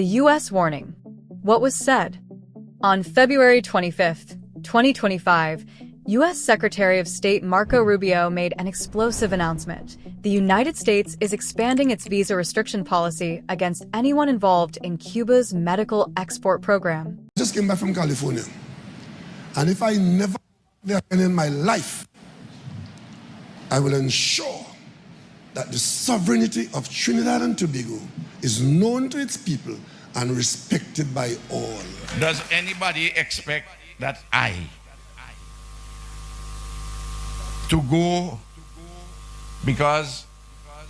The U.S. warning. What was said? On February 25, 2025, U.S. Secretary of State Marco Rubio made an explosive announcement. The United States is expanding its visa restriction policy against anyone involved in Cuba's medical export program. I just came back from California, and if I never there again in my life, I will ensure that the sovereignty of Trinidad and Tobago is known to its people and respected by all. Does anybody expect that I to go because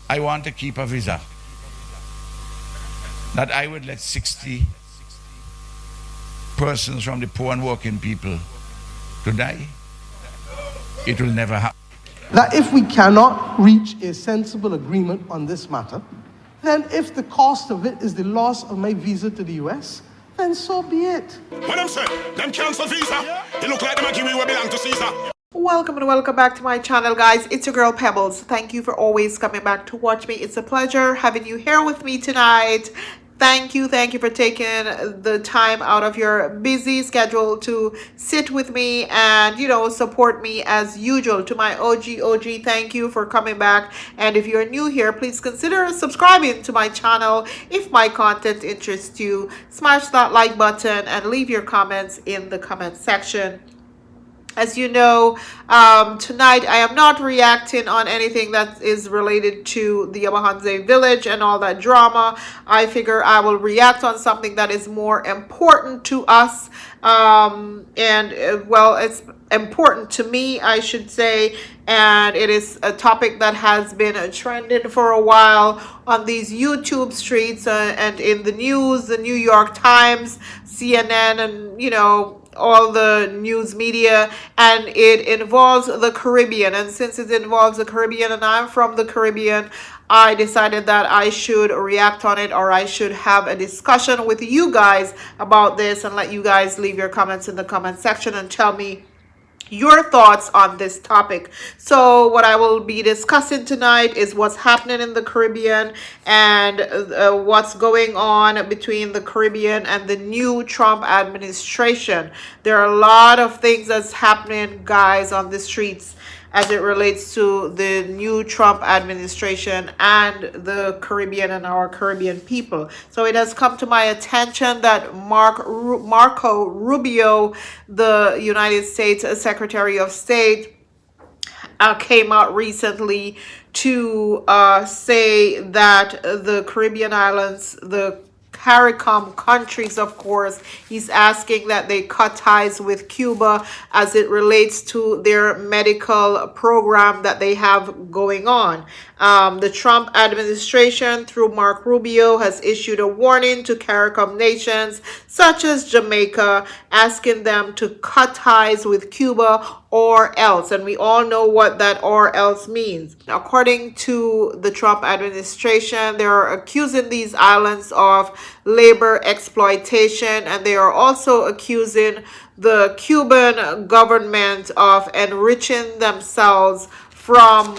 I want to keep a visa, that I would let 60 persons from the poor and working people to die? It will never happen. That if we cannot reach a sensible agreement on this matter, then if the cost of it is the loss of my visa to the US, then so be it. What I'm saying, them cancel visa. It look like them a give me what belong to Caesar. Welcome and welcome back to my channel, guys. It's your girl Pebbles. Thank you for always coming back to watch me. It's a pleasure having you here with me tonight. Thank you for taking the time out of your busy schedule to sit with me and, support me as usual. To my OG, thank you for coming back. And if you're new here, please consider subscribing to my channel. If my content interests you, smash that like button and leave your comments in the comment section. As you know, tonight I am not reacting on anything that is related to the Abahanze village and all that drama. I figure I will react on something that is more important to us. Well, it's important to me, I should say. And it is a topic that has been trending for a while on these YouTube streets and in the news, the New York Times, CNN, and, all the news media, and it involves the Caribbean. And since it involves the Caribbean and I'm from the Caribbean, I decided that I should react on it, or I should have a discussion with you guys about this and let you guys leave your comments in the comment section and tell me your thoughts on this topic. So what I will be discussing tonight is what's happening in the Caribbean and what's going on between the Caribbean and the new Trump administration. There are a lot of things that's happening, guys, on the streets as it relates to the new Trump administration and the Caribbean and our Caribbean people. So it has come to my attention that Marco Rubio, the United States Secretary of State, came out recently to say that the Caribbean islands, the CARICOM countries, of course, he's asking that they cut ties with Cuba as it relates to their medical program that they have going on. The Trump administration, through Marco Rubio, has issued a warning to CARICOM nations such as Jamaica, asking them to cut ties with Cuba or else. And we all know what that or else means. According to the Trump administration, they are accusing these islands of labor exploitation, and they are also accusing the Cuban government of enriching themselves from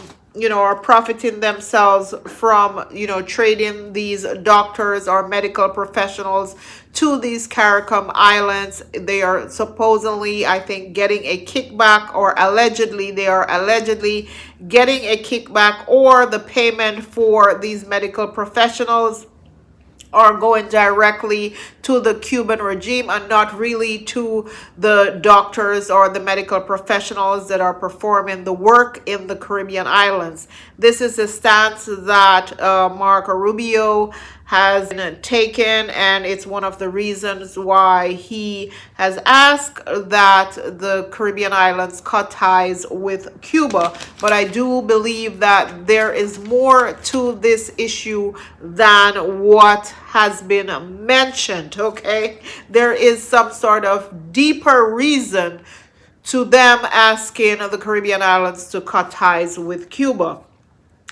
or profiting themselves from, trading these doctors or medical professionals to these CARICOM islands. They are supposedly, I think, getting a kickback, or they are allegedly getting a kickback, or the payment for these medical professionals are going directly to the Cuban regime and not really to the doctors or the medical professionals that are performing the work in the Caribbean islands. This is a stance that Marco Rubio has taken, and it's one of the reasons why he has asked that the Caribbean islands cut ties with Cuba. But I do believe that there is more to this issue than what has been mentioned, okay? There is some sort of deeper reason to them asking the Caribbean islands to cut ties with Cuba.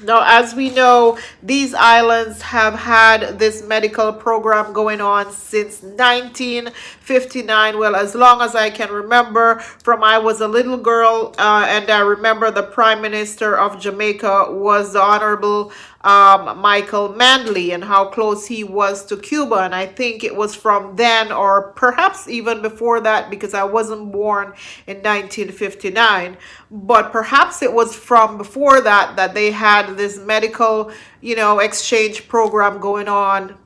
Now, as we know, these islands have had this medical program going on since 1959. Well, as long as I can remember, from I was a little girl, and I remember the Prime Minister of Jamaica was the Honorable Michael Manley and how close he was to Cuba. And I think it was from then, or perhaps even before that, because I wasn't born in 1959, but perhaps it was from before that that they had this medical, exchange program going on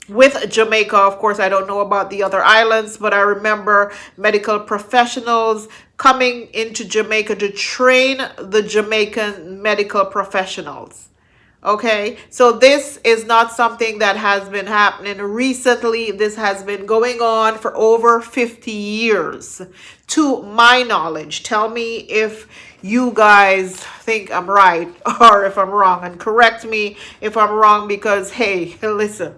with Jamaica. Of course, I don't know about the other islands, but I remember medical professionals coming into Jamaica to train the Jamaican medical professionals. Okay, so this is not something that has been happening recently. This has been going on for over 50 years, to my knowledge. Tell me if you guys think I'm right or if I'm wrong, and correct me if I'm wrong, because hey, listen,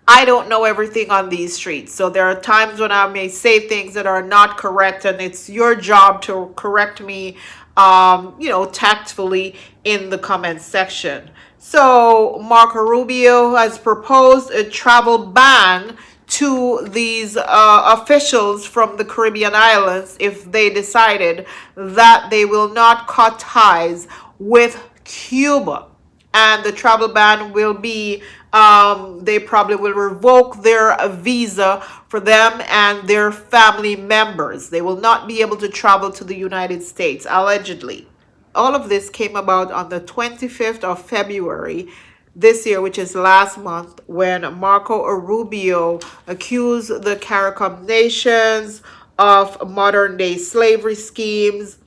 I don't know everything on these streets. So there are times when I may say things that are not correct, and it's your job to correct me, tactfully in the comments section. So Marco Rubio has proposed a travel ban to these officials from the Caribbean islands if they decided that they will not cut ties with Cuba. And the travel ban will be, they probably will revoke their visa for them and their family members. They will not be able to travel to the United States, allegedly. All of this came about on the 25th of February this year, which is last month, when Marco Rubio accused the CARICOM nations of modern day slavery schemes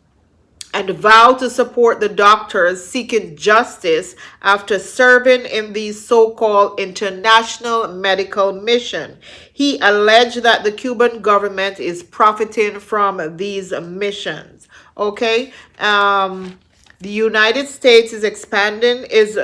and vowed to support the doctors seeking justice after serving in the so-called international medical mission. He alleged that the Cuban government is profiting from these missions. Okay, the United States is expanding its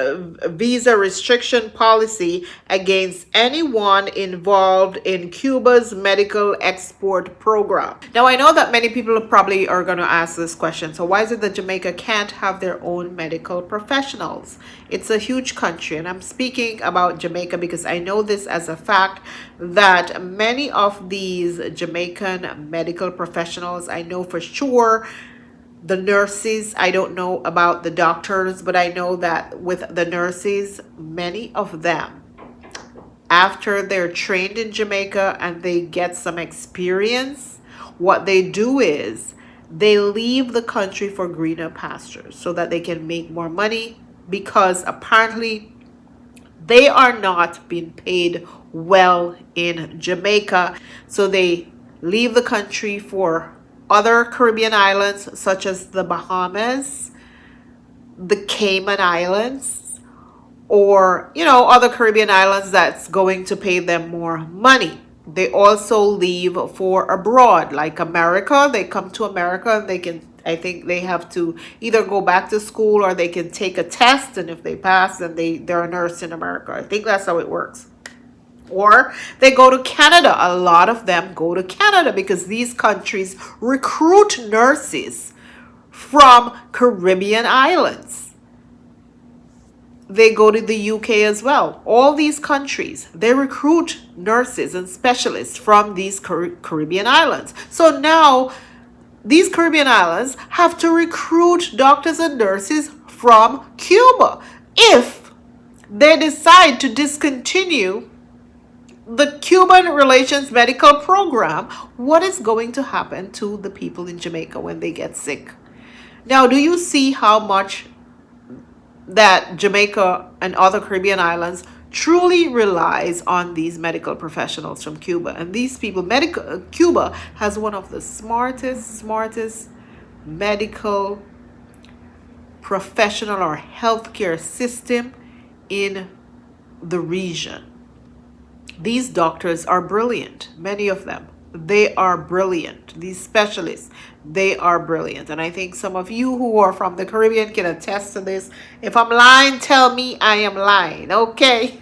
visa restriction policy against anyone involved in Cuba's medical export program. Now, I know that many people probably are going to ask this question. So why is it that Jamaica can't have their own medical professionals? It's a huge country, and I'm speaking about Jamaica because I know this as a fact, that many of these Jamaican medical professionals, I know for sure, the nurses, I don't know about the doctors, but I know that with the nurses, many of them, after they're trained in Jamaica and they get some experience, what they do is they leave the country for greener pastures so that they can make more money, because apparently they are not being paid well in Jamaica. So they leave the country for other Caribbean islands such as the Bahamas, the Cayman Islands, or other Caribbean islands that's going to pay them more money. They also leave for abroad, like America. They come to America and they can, I think they have to either go back to school or they can take a test, and if they pass, then they're a nurse in America. I think that's how it works. Or they go to Canada. A lot of them go to Canada because these countries recruit nurses from Caribbean islands. They go to the UK as well. All these countries, they recruit nurses and specialists from these Caribbean islands. So now these Caribbean islands have to recruit doctors and nurses from Cuba. If they decide to discontinue the Cuban Relations Medical Program, what is going to happen to the people in Jamaica when they get sick? Now, do you see how much that Jamaica and other Caribbean islands truly relies on these medical professionals from Cuba? And these people, Cuba has one of the smartest medical professional or healthcare system in the region. These doctors are brilliant, many of them. They are brilliant. These specialists, they are brilliant. And I think some of you who are from the Caribbean can attest to this. If I'm lying, tell me I am lying, okay?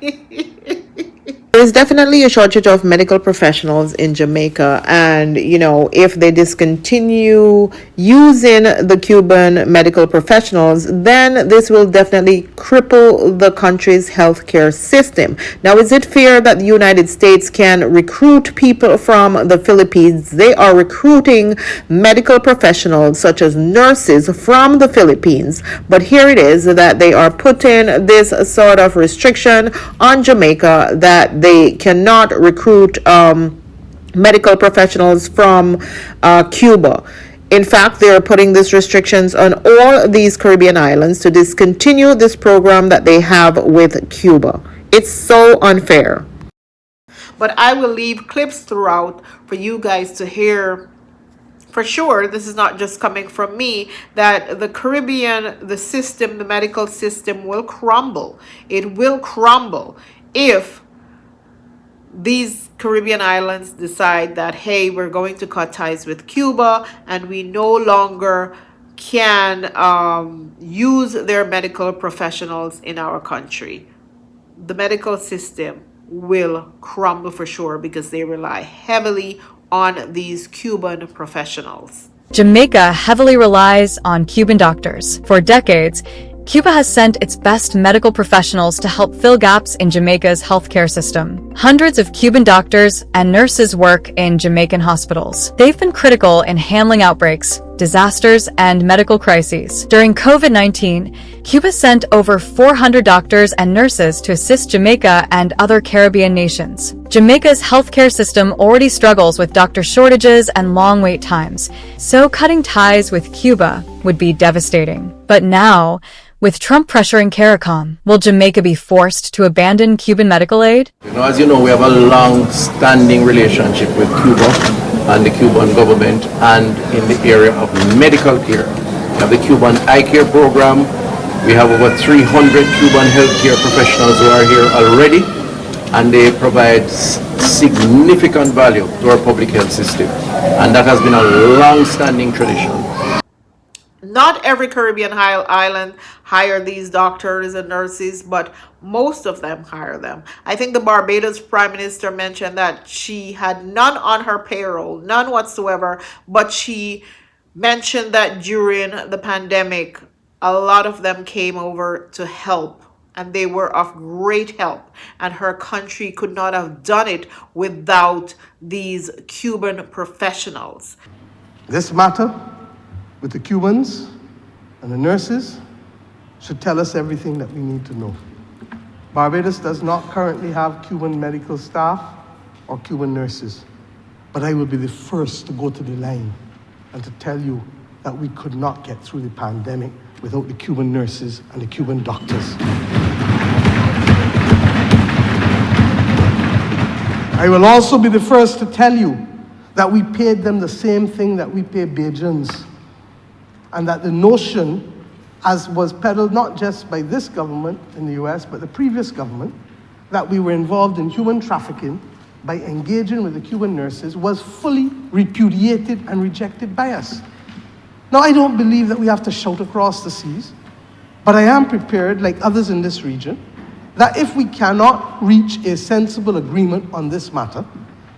There is definitely a shortage of medical professionals in Jamaica, and if they discontinue using the Cuban medical professionals, then this will definitely cripple the country's healthcare system. Now, is it fair that the United States can recruit people from the Philippines? They are recruiting medical professionals such as nurses from the Philippines, but here it is that they are putting this sort of restriction on Jamaica that they cannot recruit medical professionals from Cuba. In fact, they are putting these restrictions on all these Caribbean islands to discontinue this program that they have with Cuba. It's so unfair. But I will leave clips throughout for you guys to hear. For sure, this is not just coming from me, that the Caribbean, the system, the medical system will crumble. It will crumble if these Caribbean islands decide that, hey, we're going to cut ties with Cuba and we no longer can use their medical professionals in our country. The medical system will crumble for sure because they rely heavily on these Cuban professionals. Jamaica heavily relies on Cuban doctors. For decades, Cuba has sent its best medical professionals to help fill gaps in Jamaica's healthcare system. Hundreds of Cuban doctors and nurses work in Jamaican hospitals. They've been critical in handling outbreaks, disasters, and medical crises. During COVID-19, Cuba sent over 400 doctors and nurses to assist Jamaica and other Caribbean nations. Jamaica's healthcare system already struggles with doctor shortages and long wait times, so cutting ties with Cuba would be devastating. But now, with Trump pressuring CARICOM, will Jamaica be forced to abandon Cuban medical aid? As you know, we have a long-standing relationship with Cuba and the Cuban government, and in the area of medical care. We have the Cuban Eye Care Program. We have over 300 Cuban healthcare professionals who are here already, and they provide significant value to our public health system. And that has been a long-standing tradition. Not every Caribbean island hire these doctors and nurses, but most of them hire them. I think the Barbados Prime Minister mentioned that she had none on her payroll, none whatsoever, but she mentioned that during the pandemic, a lot of them came over to help, and they were of great help, and her country could not have done it without these Cuban professionals. This matter with the Cubans and the nurses should tell us everything that we need to know. Barbados does not currently have Cuban medical staff or Cuban nurses, but I will be the first to go to the line and to tell you that we could not get through the pandemic without the Cuban nurses and the Cuban doctors. I will also be the first to tell you that we paid them the same thing that we pay Bajans, and that the notion, as was peddled not just by this government in the US, but the previous government, that we were involved in human trafficking by engaging with the Cuban nurses was fully repudiated and rejected by us. Now, I don't believe that we have to shout across the seas, but I am prepared, like others in this region, that if we cannot reach a sensible agreement on this matter,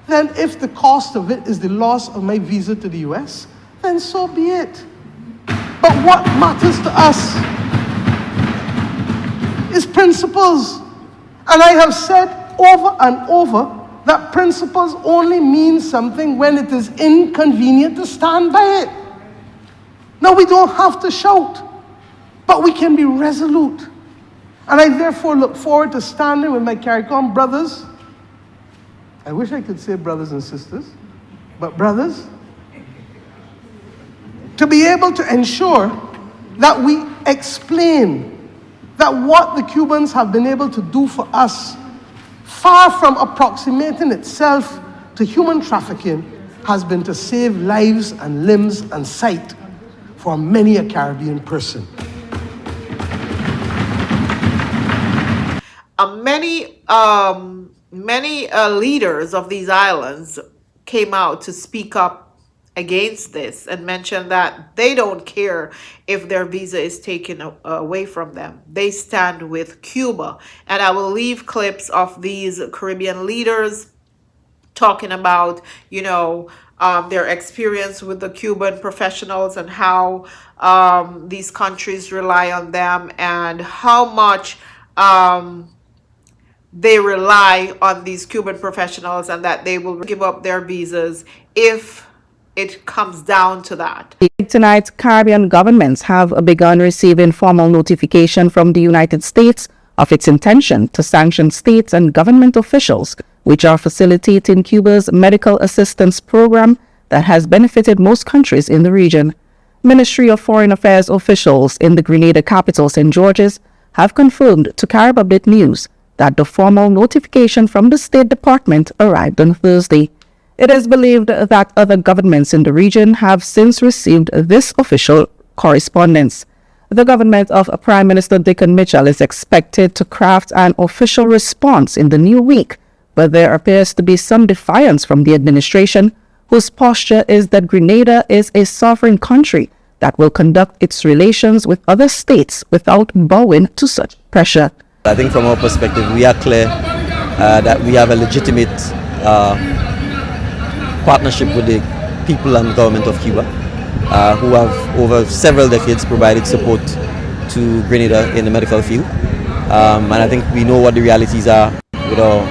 then if the cost of it is the loss of my visa to the US, then so be it. But what matters to us is principles. And I have said over and over that principles only mean something when it is inconvenient to stand by it. Now, we don't have to shout, but we can be resolute. And I therefore look forward to standing with my CARICOM brothers. I wish I could say brothers and sisters, but brothers, to be able to ensure that we explain that what the Cubans have been able to do for us, far from approximating itself to human trafficking, has been to save lives and limbs and sight for many a Caribbean person. Many leaders of these islands came out to speak up against this and mentioned that they don't care if their visa is taken away from them. They stand with Cuba. And I will leave clips of these Caribbean leaders talking about, their experience with the Cuban professionals and how these countries rely on them and how much they rely on these Cuban professionals and that they will give up their visas if it comes down to that. Tonight, Caribbean governments have begun receiving formal notification from the United States of its intention to sanction states and government officials which are facilitating Cuba's medical assistance program that has benefited most countries in the region. Ministry of Foreign Affairs officials in the Grenada capital, St. George's, have confirmed to Carib Update News that the formal notification from the State Department arrived on Thursday. It is believed that other governments in the region have since received this official correspondence. The government of Prime Minister Dickon Mitchell is expected to craft an official response in the new week, but there appears to be some defiance from the administration, whose posture is that Grenada is a sovereign country that will conduct its relations with other states without bowing to such pressure. I think from our perspective, we are clear that we have a legitimate partnership with the people and government of Cuba, who have over several decades provided support to Grenada in the medical field. And I think we know what the realities are with our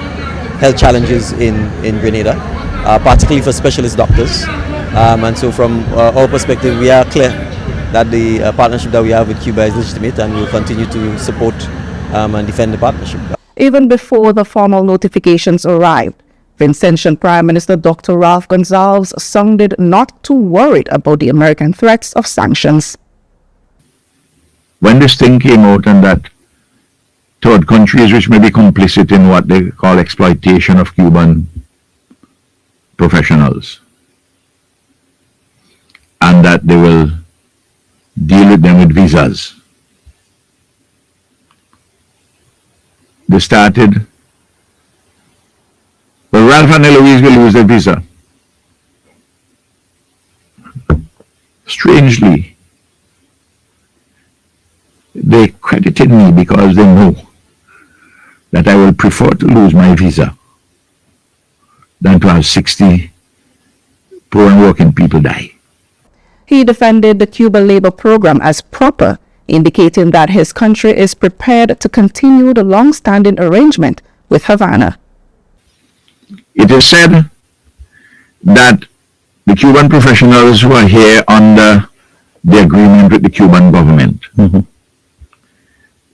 health challenges in Grenada, particularly for specialist doctors. And so from our perspective, we are clear that the partnership that we have with Cuba is legitimate and we'll continue to support and defend the partnership. Even before the formal notifications arrived, Vincentian Prime Minister Dr. Ralph Gonsalves sounded not too worried about the American threats of sanctions. When this thing came out and that third countries which may be complicit in what they call exploitation of Cuban professionals, and that they will deal with them with visas, they started, well, Ralph and Eloise will lose their visa. Strangely, they credited me because they know that I will prefer to lose my visa than to have 60 poor and working people die. He defended the Cuba labor program as proper, indicating that his country is prepared to continue the long-standing arrangement with Havana. It is said that the Cuban professionals who are here under the agreement with the Cuban government,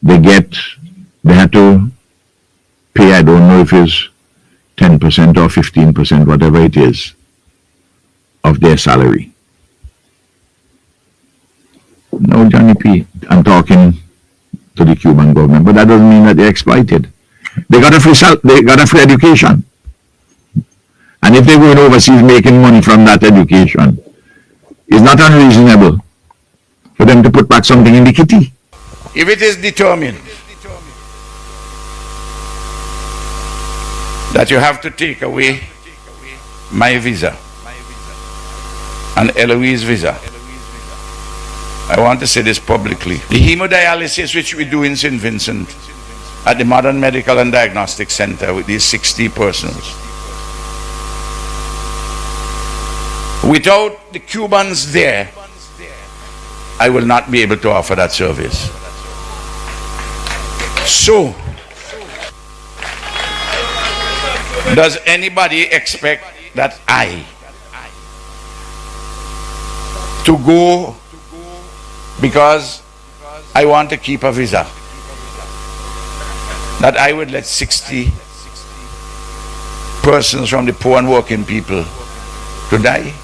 they had to pay, I don't know if it's 10% or 15%, whatever it is, of their salary. No, Johnny P., I'm talking to the Cuban government, but that doesn't mean that they're exploited. They got a free education. And if they're going overseas making money from that education, it's not unreasonable for them to put back something in the kitty. If it is determined that you have to take away my visa and Eloise's visa, I want to say this publicly. The hemodialysis which we do in St. Vincent at the Modern Medical and Diagnostic Center with these 60 persons, without the Cubans there, I will not be able to offer that service. So, does anybody expect that I to go because I want to keep a visa, that I would let 60 persons from the poor and working people to die?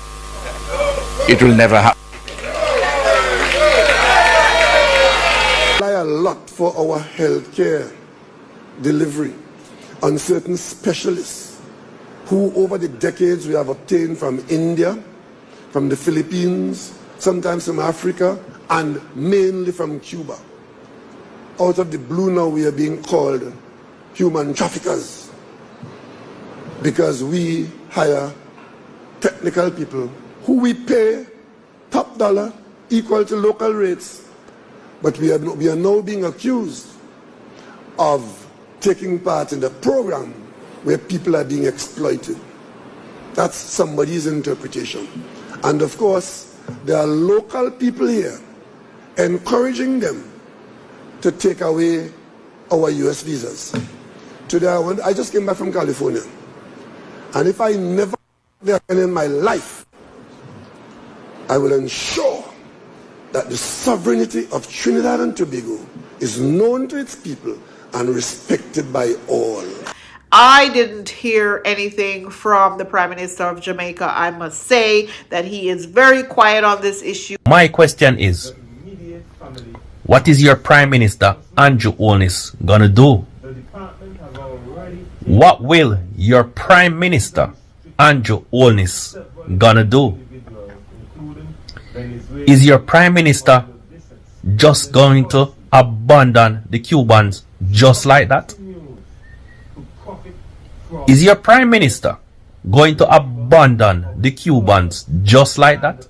It will never happen. Rely a lot for our healthcare delivery on certain specialists who over the decades we have obtained from India, from the Philippines, sometimes from Africa, and mainly from Cuba. Out of the blue now we are being called human traffickers because we hire technical people who we pay top dollar equal to local rates, but we are now being accused of taking part in the program where people are being exploited. That's somebody's interpretation. And of course, there are local people here encouraging them to take away our US visas. Today, I just came back from California. And if I never there again in my life, I will ensure that the sovereignty of Trinidad and Tobago is known to its people and respected by all. I didn't hear anything from the Prime Minister of Jamaica. I must say that he is very quiet on this issue. My question is, what is your Prime Minister, Andrew Holness, gonna do? What will your Prime Minister, Andrew Holness, gonna do? Is your Prime Minister just going to abandon the Cubans just like that? Is your Prime Minister going to abandon the Cubans just like that?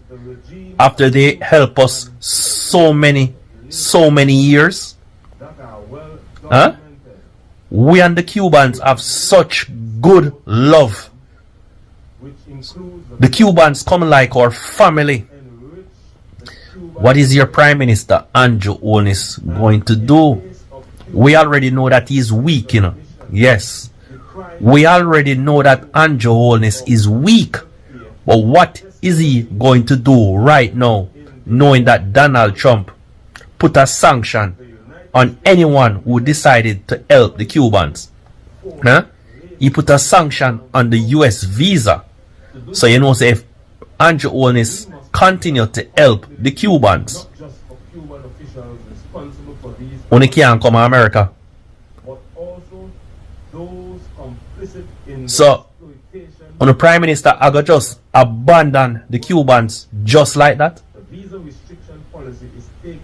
After they help us so many years? Huh? We and the Cubans have such good love. The Cubans come like our family. What is your Prime Minister, Andrew Holness, going to do? We already know that he's weak, you know. Yes. We already know that Andrew Holness is weak. But what is he going to do right now, knowing that Donald Trump put a sanction on anyone who decided to help the Cubans? Huh? He put a sanction on the US visa. So you know, say if Andrew Holness continue to help the Cubans, only can't come to America. So, on the Prime Minister, I got just abandon the Cubans just like that.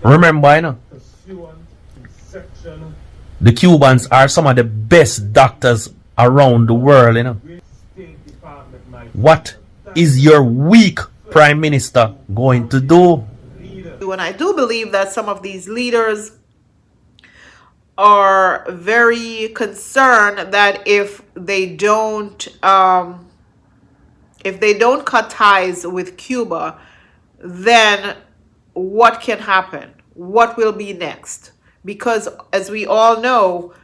Remember, you know, the Cubans are some of the best doctors around the world, you know. What is your weak Prime Minister going to do? And I do believe that some of these leaders are very concerned that if they don't cut ties with Cuba, then what can happen? What will be next? Because as we all know,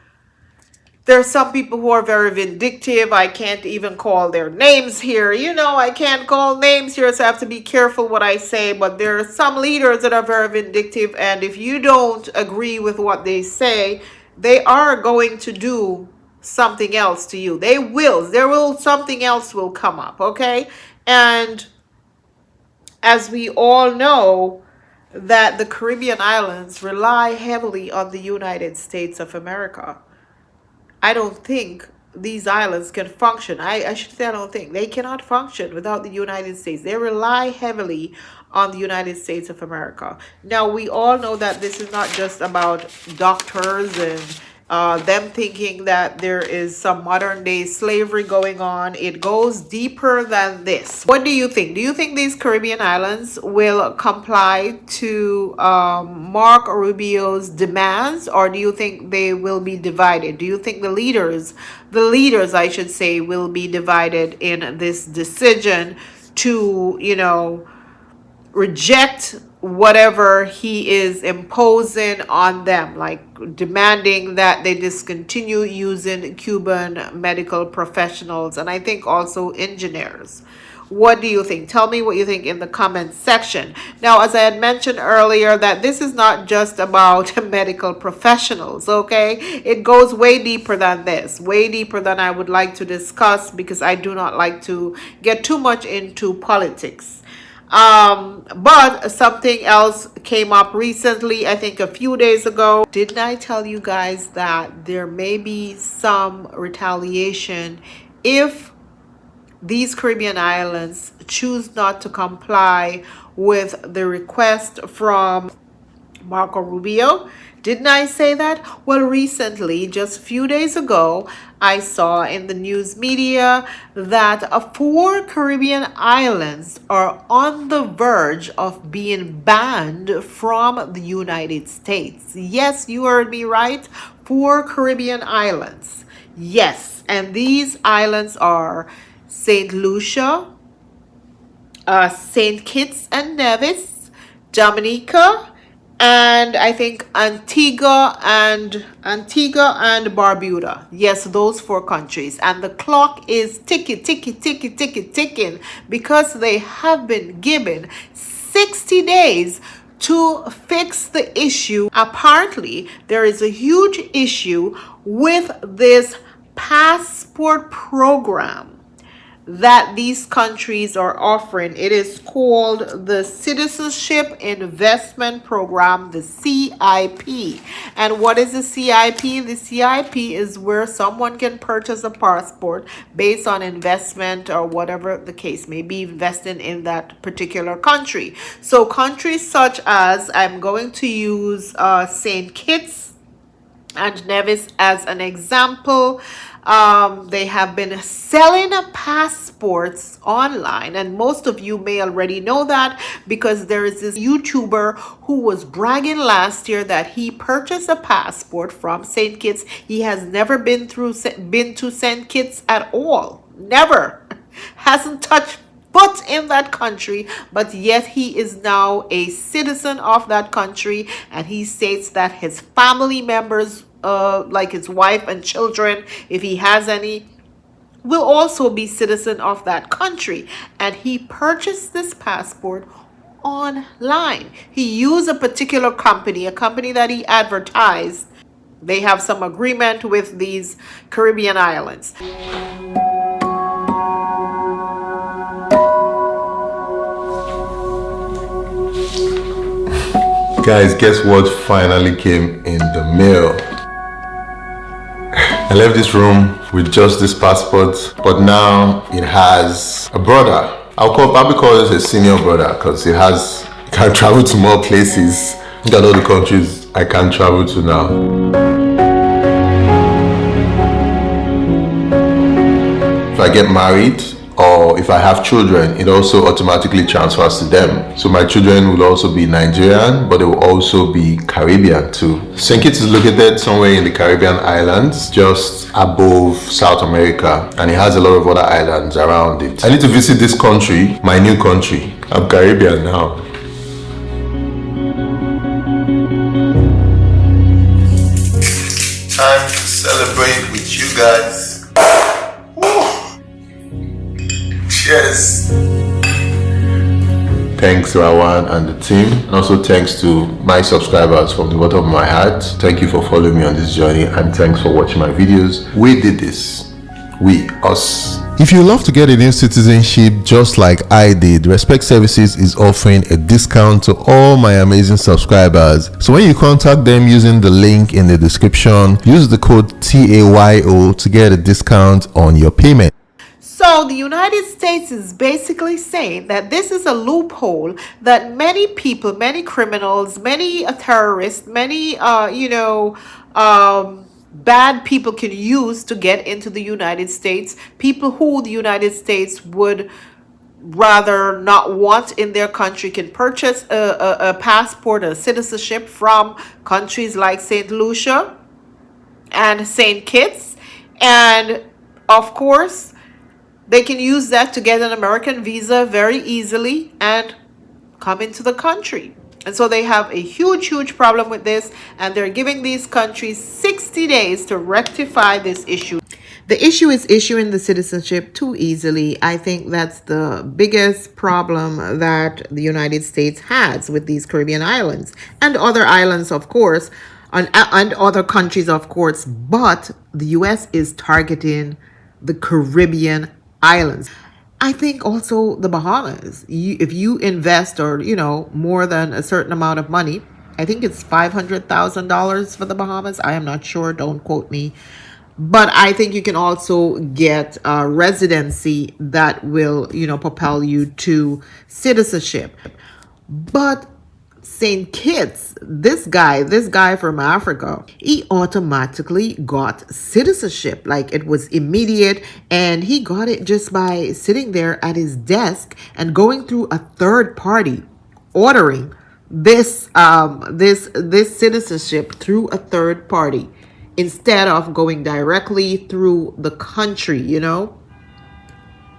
there are some people who are very vindictive. I can't even call their names here. You know, I can't call names here, so I have to be careful what I say. But there are some leaders that are very vindictive, and if you don't agree with what they say, they are going to do something else to you. Something else will come up, okay? And as we all know, that the Caribbean islands rely heavily on the United States of America. I don't think these islands can function. I should say I don't think. They cannot function without the United States. They rely heavily on the United States of America. Now, we all know that this is not just about doctors and them thinking that there is some modern day slavery going on. It goes deeper than this. What do you think? Do you think these Caribbean islands will comply to Mark Rubio's demands, or do you think they will be divided? Do you think the leaders I should say, will be divided in this decision to, you know, reject whatever he is imposing on them, like demanding that they discontinue using Cuban medical professionals, and I think also engineers? What do you think? Tell me what you think in the comments section. Now, as I had mentioned earlier, that this is not just about medical professionals, okay? It goes way deeper than this, way deeper than I would like to discuss, because I do not like to get too much into politics. But something else came up recently, I think a few days ago. Didn't I tell you guys that there may be some retaliation if these Caribbean islands choose not to comply with the request from Marco Rubio Didn't I say that? Well, recently, just a few days ago, I saw in the news media that 4 Caribbean islands are on the verge of being banned from the United States. Yes, you heard me right. 4 Caribbean islands. Yes, and these islands are St. Lucia, St. Kitts and Nevis, Dominica, and I think Antigua and Barbuda. Yes, those 4 countries. And the clock is ticking because they have been given 60 days to fix the issue. Apparently, there is a huge issue with this passport program that these countries are offering. It is called the Citizenship Investment Program, the CIP. And what is the CIP? The CIP is where someone can purchase a passport based on investment or whatever the case may be, investing in that particular country. So countries such as, I'm going to use St. Kitts and Nevis as an example. They have been selling passports online, and most of you may already know that because there is this YouTuber who was bragging last year that he purchased a passport from St. Kitts. He has never been to St. Kitts at all. Never. Hasn't touched foot in that country, but yet he is now a citizen of that country, and he states that his family members, like his wife and children, if he has any, will also be citizen of that country. And he purchased this passport online. He used a particular company, a company that he advertised. They have some agreement with these Caribbean islands. Guys, guess what finally came in the mail? I left this room with just this passport, but now it has a brother. I'll probably call this a senior brother because it can travel to more places. Look at all the countries I can travel to now. If I get married or if I have children, it also automatically transfers to them. So my children will also be Nigerian, but they will also be Caribbean too. St. Kitts is located somewhere in the Caribbean islands, just above South America, and it has a lot of other islands around it. I need to visit this country, my new country. I'm Caribbean now. Time to celebrate with you guys. Cheers. Thanks to Awan and the team, and also thanks to my subscribers from the bottom of my heart. Thank you for following me on this journey, and thanks for watching my videos. We did this. We, us. If you love to get a new citizenship just like I did, Respect Services is offering a discount to all my amazing subscribers. So when you contact them using the link in the description, use the code TAYO to get a discount on your payment. So the United States is basically saying that this is a loophole that many people, many criminals, many terrorists, many, bad people can use to get into the United States. People who the United States would rather not want in their country can purchase a passport, a citizenship from countries like St. Lucia and St. Kitts. And of course, they can use that to get an American visa very easily and come into the country. And so they have a huge problem with this, and they're giving these countries 60 days to rectify this issue. The issue is issuing the citizenship too easily. I think that's the biggest problem that the United States has with these Caribbean islands and other islands, of course, and other countries, of course. But the U.S. is targeting the Caribbean islands. I think also the Bahamas. If you invest or, more than a certain amount of money, I think it's $500,000 for the Bahamas. I am not sure. Don't quote me. But I think you can also get a residency that will, propel you to citizenship. But St. Kitts, this guy from Africa, he automatically got citizenship. Like, it was immediate, and he got it just by sitting there at his desk and going through a third party, ordering this citizenship through a third party instead of going directly through the country, you know?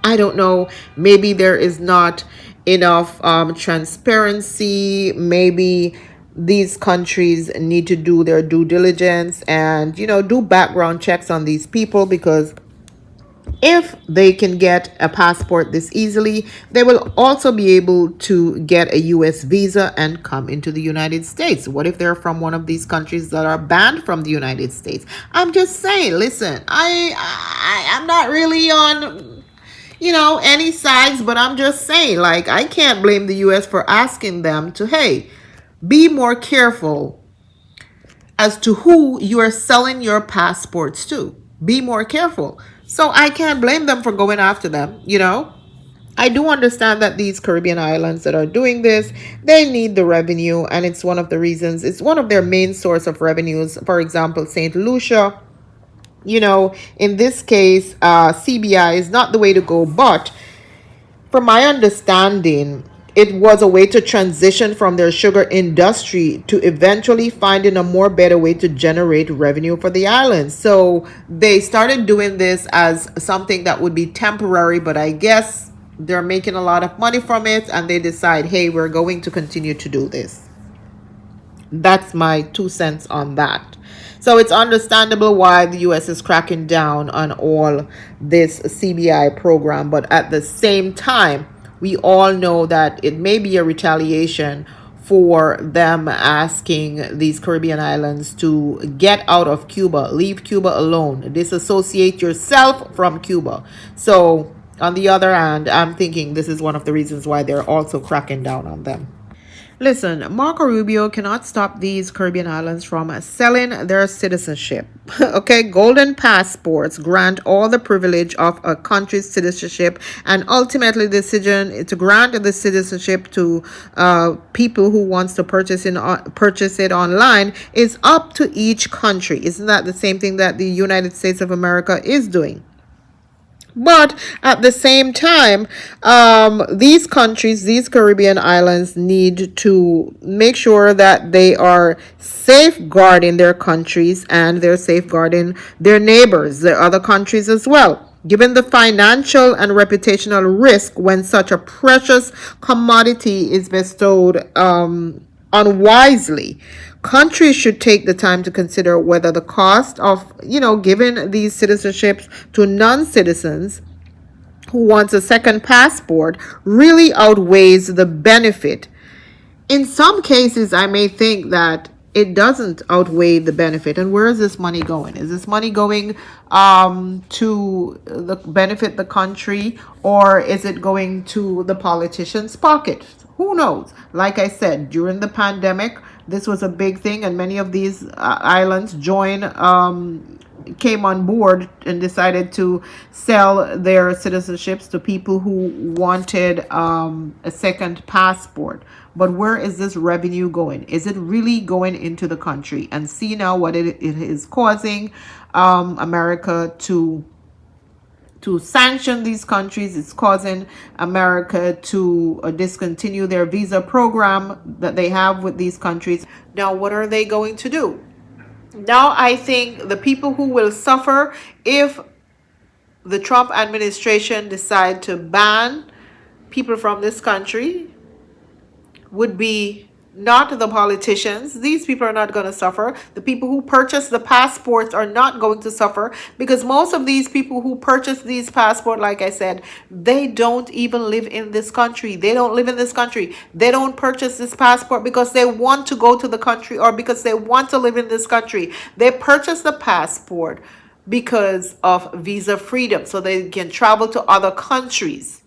I don't know. Maybe there is not enough transparency. Maybe these countries need to do their due diligence and, you know, do background checks on these people, because if they can get a passport this easily, they will also be able to get a US visa and come into the United States. What if they're from one of these countries that are banned from the United States? I'm just saying, listen, I'm not really on, you know, any sides, but I'm just saying, like, I can't blame the US for asking them to, hey, be more careful as to who you are selling your passports to. Be more careful. So I can't blame them for going after them, you know. I do understand that these Caribbean islands that are doing this, they need the revenue, and it's one of the reasons, it's one of their main source of revenues. For example, St. Lucia, you know, in this case, CBI is not the way to go, but from my understanding, it was a way to transition from their sugar industry to eventually finding a more better way to generate revenue for the islands. So they started doing this as something that would be temporary, but I guess they're making a lot of money from it, and they decide, hey, we're going to continue to do this. That's my 2 cents on that. So it's understandable why the US is cracking down on all this CBI program, but at the same time, we all know that it may be a retaliation for them asking these Caribbean islands to get out of Cuba, leave Cuba alone, disassociate yourself from Cuba. So on the other hand, I'm thinking this is one of the reasons why they're also cracking down on them. Listen, Marco Rubio cannot stop these Caribbean islands from selling their citizenship. Okay, golden passports grant all the privilege of a country's citizenship, and ultimately the decision to grant the citizenship to people who wants to purchase it online is up to each country. Isn't that the same thing that the United States of America is doing? But at the same time, these countries, these Caribbean islands, need to make sure that they are safeguarding their countries and they're safeguarding their neighbors, the other countries as well. Given the financial and reputational risk when such a precious commodity is bestowed unwisely, countries should take the time to consider whether the cost of, giving these citizenships to non-citizens who want a second passport really outweighs the benefit. In some cases, I may think that it doesn't outweigh the benefit. And where is this money going? Is this money going to benefit the country, or is it going to the politicians' pockets? Who knows? Like I said, during the pandemic, this was a big thing, and many of these islands came on board and decided to sell their citizenships to people who wanted a second passport. But where is this revenue going? Is it really going into the country? And see now what it is causing America to sanction these countries. It's causing America to discontinue their visa program that they have with these countries. Now, what are they going to do? Now, I think the people who will suffer if the Trump administration decide to ban people from this country would be not the politicians. These people are not going to suffer. The people who purchase the passports are not going to suffer, because most of these people who purchase these passports, like I said, they don't even live in this country. They don't live in this country. They don't purchase this passport because they want to go to the country or because they want to live in this country. They purchase the passport because of visa freedom, so they can travel to other countries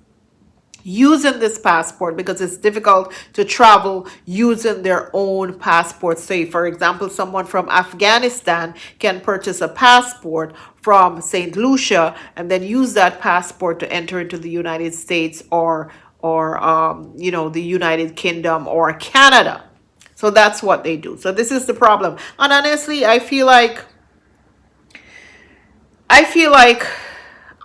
using this passport, because it's difficult to travel using their own passport. Say, for example, someone from Afghanistan can purchase a passport from St. Lucia and then use that passport to enter into the United States or the United Kingdom or Canada. So that's what they do. So this is the problem. And honestly, I feel like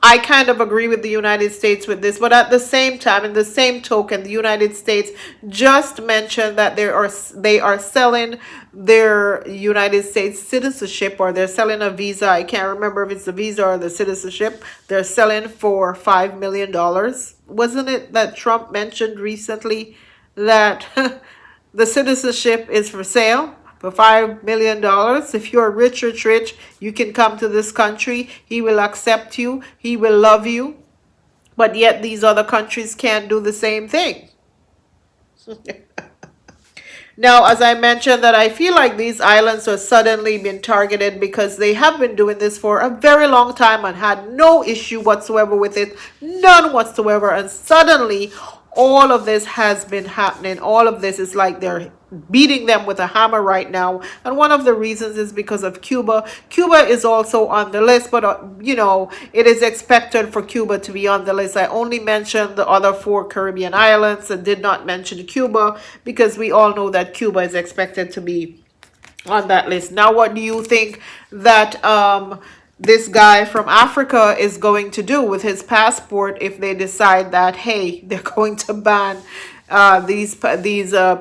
I kind of agree with the United States with this, but at the same time, in the same token, the United States just mentioned that they are selling their United States citizenship, or they're selling a visa. I can't remember if it's the visa or the citizenship. They're selling for $5 million. Wasn't it that Trump mentioned recently that the citizenship is for sale for $5 million? If you're rich, you can come to this country. He will accept you. He will love you. But yet these other countries can't do the same thing. Now, as I mentioned, that I feel like these islands are suddenly being targeted because they have been doing this for a very long time and had no issue whatsoever with it, none whatsoever. And suddenly, all of this has been happening. All of this is like they're beating them with a hammer right now. And one of the reasons is because of Cuba. Cuba is also on the list, but you know, it is expected for Cuba to be on the list. I only mentioned the other 4 Caribbean islands and did not mention Cuba because we all know that Cuba is expected to be on that list. Now, what do you think that this guy from Africa is going to do with his passport if they decide that, hey, they're going to ban these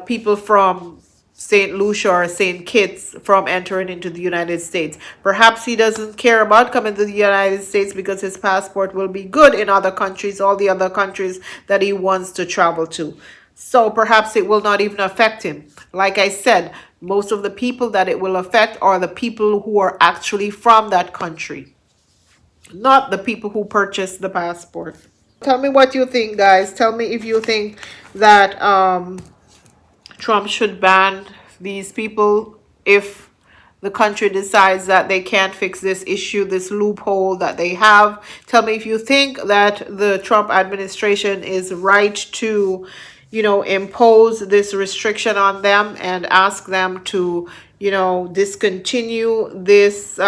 people from St. Lucia or St. Kitts from entering into the United States? Perhaps he doesn't care about coming to the United States because his passport will be good in other countries, all the other countries that he wants to travel to. So perhaps it will not even affect him. Like I said, most of the people that it will affect are the people who are actually from that country, not the people who purchased the passport. Tell me what you think, guys. Tell me if you think that Trump should ban these people if the country decides that they can't fix this issue, this loophole that they have. Tell me if you think that the Trump administration is right to, you know, impose this restriction on them and ask them to, you know, discontinue this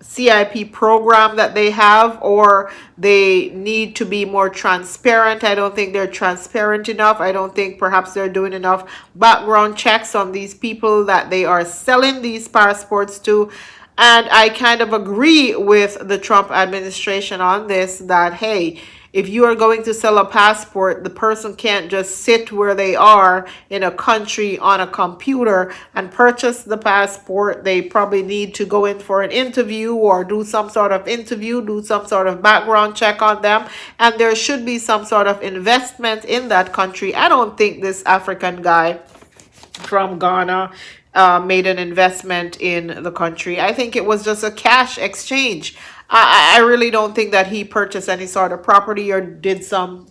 CIP program that they have, or they need to be more transparent. I don't think they're transparent enough. I don't think perhaps they're doing enough background checks on these people that they are selling these passports to. And I kind of agree with the Trump administration on this, that, hey, if you are going to sell a passport, the person can't just sit where they are in a country on a computer and purchase the passport. They probably need to go in for an interview or do some sort of interview, do some sort of background check on them. And there should be some sort of investment in that country. I don't think this African guy from Ghana made an investment in the country. I think it was just a cash exchange. I really don't think that he purchased any sort of property or did some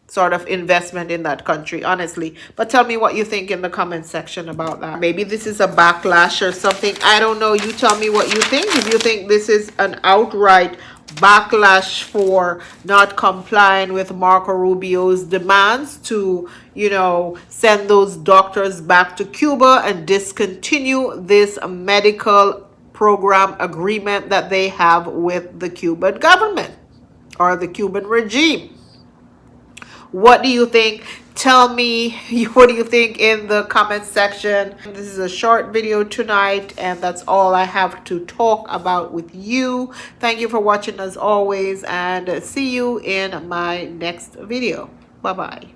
sort of investment in that country, honestly. But tell me what you think in the comment section about that. Maybe this is a backlash or something. I don't know. You tell me what you think. If you think this is an outright backlash for not complying with Marco Rubio's demands to, you know, send those doctors back to Cuba and discontinue this medical program agreement that they have with the Cuban government or the Cuban regime. What do you think? Tell me what do you think in the comment section. This is a short video tonight, and that's all I have to talk about with you. Thank you for watching as always, and see you in my next video. Bye-bye.